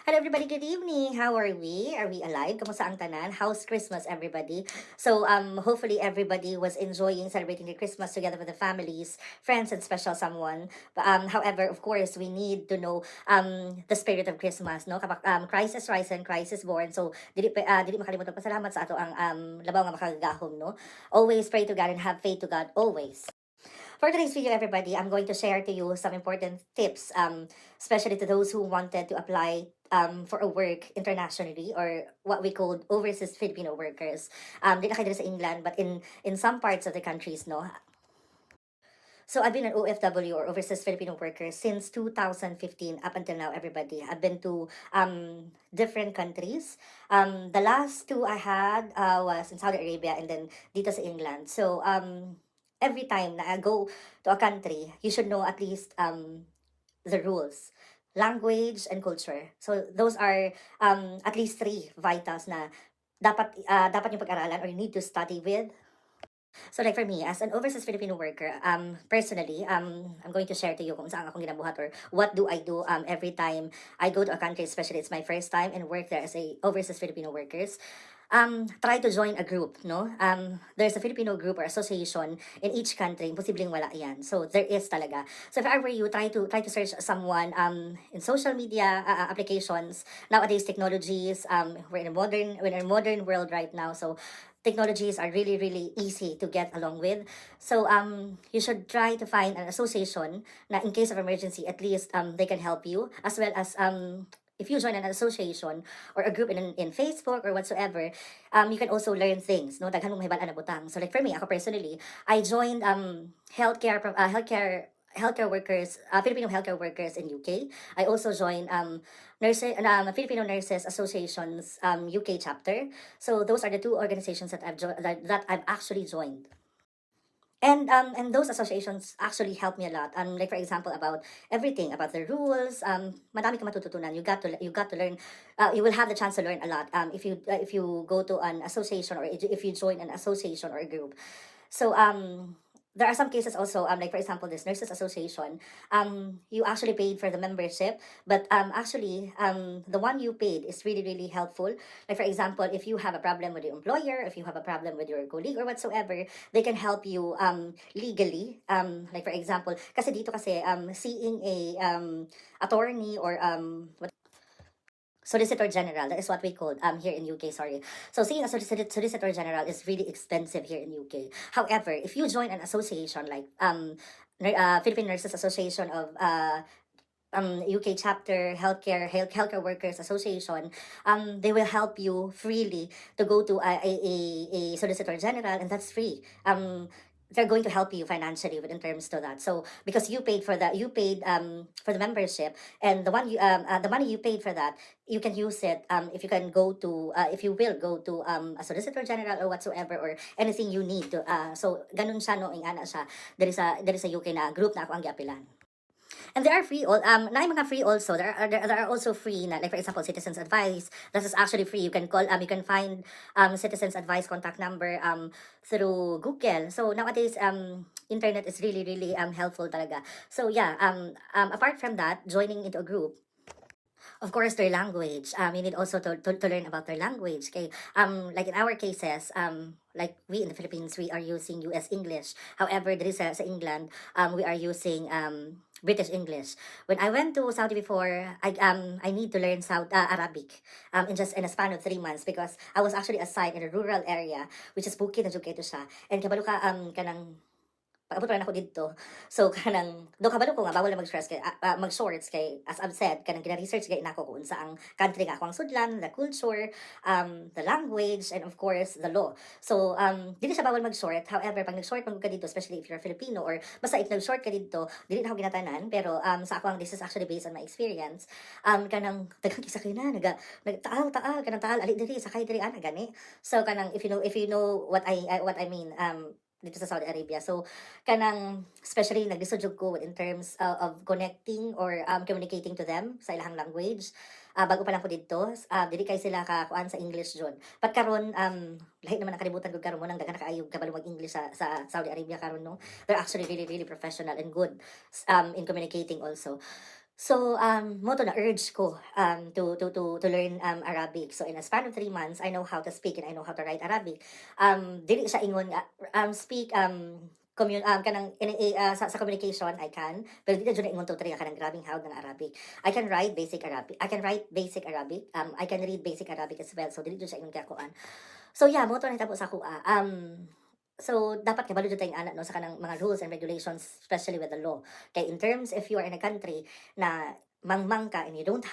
Hello everybody, good evening. How are we? Are we alive? Kamusta ang tanan? How's Christmas everybody? So hopefully everybody was enjoying celebrating the Christmas together with the families, friends and special someone. But however, of course, we need to know the spirit of Christmas, no? Kapag Christ is risen, Christ is born. So dili makalimutan pasalamat sa ato ang labaw nga makagagahom, no? Always pray to God and have faith to God always. For today's video, everybody, I'm going to share to you some important tips, especially to those who wanted to apply for a work internationally or what we call overseas Filipino workers. Di na kayo dito sa England, but in some parts of the countries, no? So I've been an OFW or overseas Filipino worker since 2015 up until now, everybody. I've been to different countries. The last two I had was in Saudi Arabia and then dito sa England. So every time na I go to a country, you should know at least the rules, language, and culture. So those are at least three vitals na dapat yung pag-aralan or you need to study with. So like for me, as an overseas Filipino worker, personally, I'm going to share to you kung saan akong ginabuhat or what do I do every time I go to a country, especially it's my first time and work there as a overseas Filipino workers. Try to join a group, no? There's a Filipino group or association in each country. Posibleng wala yan. So there is talaga. So if I were you, try to search someone in social media applications. Nowadays, technologies, we're in a modern world right now. So technologies are really really easy to get along with. So you should try to find an association na in case of emergency at least they can help you, as well as if you join an association or a group in Facebook or whatsoever, you can also learn things, no? Daghan mong mahibalaan na butang. So like for me, ako personally, I joined healthcare workers, Filipino healthcare workers in UK. I also joined Filipino Nurses Association's UK chapter. So those are the two organizations that that I've actually joined. And those associations actually help me a lot. Like for example, about everything, about the rules. Madami ka matututunan. You got to learn. You will have the chance to learn a lot. If you go to an association or if you join an association or a group. So there are some cases also, like for example, this nurses association, you actually paid for the membership, but actually the one you paid is really really helpful. Like for example, if you have a problem with your employer, if you have a problem with your colleague or whatsoever, they can help you legally. Like for example, kasi dito kasi seeing a attorney or Solicitor General, that is what we call here in UK, sorry. So seeing a Solicitor General is really expensive here in UK. However, if you join an association like Philippine Nurses Association of UK chapter, healthcare workers association, they will help you freely to go to a Solicitor General, and that's free. They're going to help you financially with in terms to that. So because you paid for the membership, and the money you paid for that, you can use it if you can go to if you will go to a Solicitor General or whatsoever or anything you need to so ganun siya no, ingana siya. There is a UK na group na ako ang giapilan. And there are free all na mga free also. There are also free na, like for example, Citizens Advice. This is actually free. You can call you can find Citizens Advice contact number through Google. So nowadays internet is really really helpful talaga. So yeah, apart from that, joining into a group, of course, their language. You need also to learn about their language. Okay. Like in our cases, like we in the Philippines, we are using US English. However, there is sa England, we are using British English. When I went to Saudi before, I need to learn Arabic in a span of 3 months because I was actually assigned in a rural area which is Bukid na Jugay to siya. And kabalo ka kanang paabot pa rin ako dito. So kanang do kabalo ko nga bawal na mag-stress kay mag-shorts kay as I've said kanang gina-research kay nako kung sa ang country nga ako ang sudlan, the culture, the language, and of course the law. So dili siya bawal mag-short. However, pag nag-short man ka dito, especially if you're Filipino or basta if nag-short ka dito, dili na ako ginatanan pero sa ako ang this is actually based on my experience. Kanang daghang kisa kay na nagtaal kanang taal ali diri sakay diri ana gani. So kanang if you know what I mean dito sa Saudi Arabia. So, kanang, especially, nagdisodjog ko in terms of connecting or communicating to them sa ilang language. Bago pa lang ko dito, dili kay sila kakuan sa English jud. But karon lahi naman nakalibutan ko karon mo nang daghan kaayog kabalo mag-English sa Saudi Arabia karon no. They're actually really really professional and good in communicating also. So, mo to na-urge ko to learn Arabic. So, in a span of 3 months, I know how to speak and I know how to write Arabic. Dili siya ingon nga, speak, kanang sa communication I can, pero dili jud na ingon totally kanang grabing hawd ng Arabic. I can write basic Arabic. I can write basic Arabic. I can read basic Arabic as well. So dili jud siya ingon kakuan. So yeah, mo to nahitabo sa ako. So, dapat kabalo jud tayong ana no sa kanang mga rules and regulations, especially with the law. Kay in terms if you are in a country na mangmang ka and you don't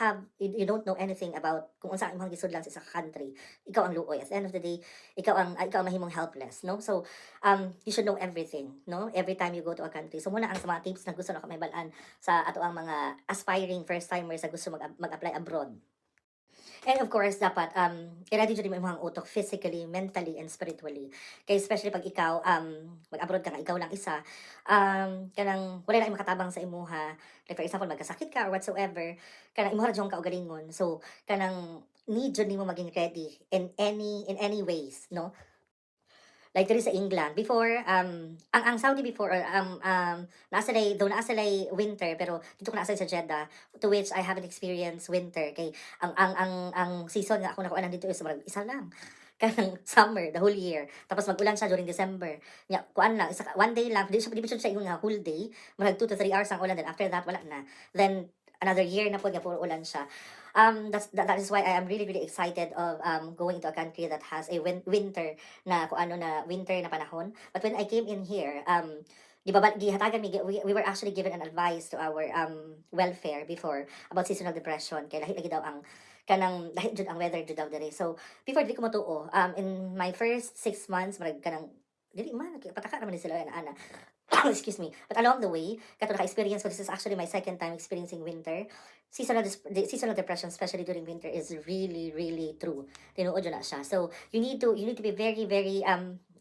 know anything about kung unsa ang imong gisudlan sa isa ka country, ikaw ang luoy. At the end of the day, ikaw ang mahimong helpless, no? So, you should know everything, no? Every time you go to a country. So, muna ang sa mga tips na gusto na may balaan sa ato ang mga aspiring first timers sa gusto mag-apply abroad. And of course, dapat i-ready jud mo imong utok physically, mentally, and spiritually. Kay especially pag ikaw mag-abroad ka nga ikaw lang isa, kanang wala na makatabang sa imuha. Like for example, magkasakit ka or whatsoever, kanang imuha ra jud ka og galingon. So, kanang need jud nimo maging ready in any ways, no? Like diri sa England before ang Saudi before naa sila winter pero dito ko naa sa Jeddah, to which I haven't experienced winter kay ang season nga ako nakuha dito is marag isa lang kanang summer the whole year, tapos magulan siya during December nya kuan lang isa one day lang, di siya ingon nga whole day, marag 2 to 3 hours ang ulan, then after that wala na, then another year na po nga puro ulan siya. That is why I am really really excited of going to a country that has a winter na kung ano na winter na panahon. But when I came in here, gihatagan we were actually given an advice to our welfare before about seasonal depression kay lahi lagi daw ang kanang lahi jud ang weather jud daw diri. So before di ko matuo, in my first 6 months marag kanang dili man pataka naman ni sila ana excuse me. But along the way, kato naka-experience ko, this is actually my second time experiencing winter. Seasonal depression, especially during winter, is really, really true. Tinuod yun na siya. So, you need to be very, very,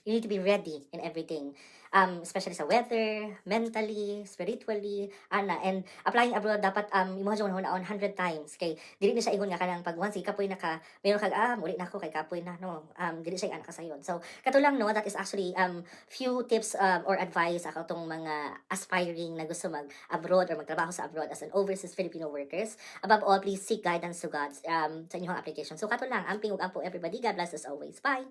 you need to be ready in everything. Especially sa weather, mentally, spiritually, ana. And applying abroad, dapat, imuha dyan on 100 times. Kay, dili na siya ingon nga kanang pag once, kapoy na ka, mayroon kag, muli na ako, kay kapoy na, no. Dili siya anak ka sayon. So, kato lang, no, that is actually, few tips or advice ako tong mga aspiring na gusto mag-abroad or magtrabaho sa abroad as an overseas Filipino workers. Above all, please seek guidance to God sa inyong application. So, kato lang, amping ug ampo everybody. God bless us always. Bye!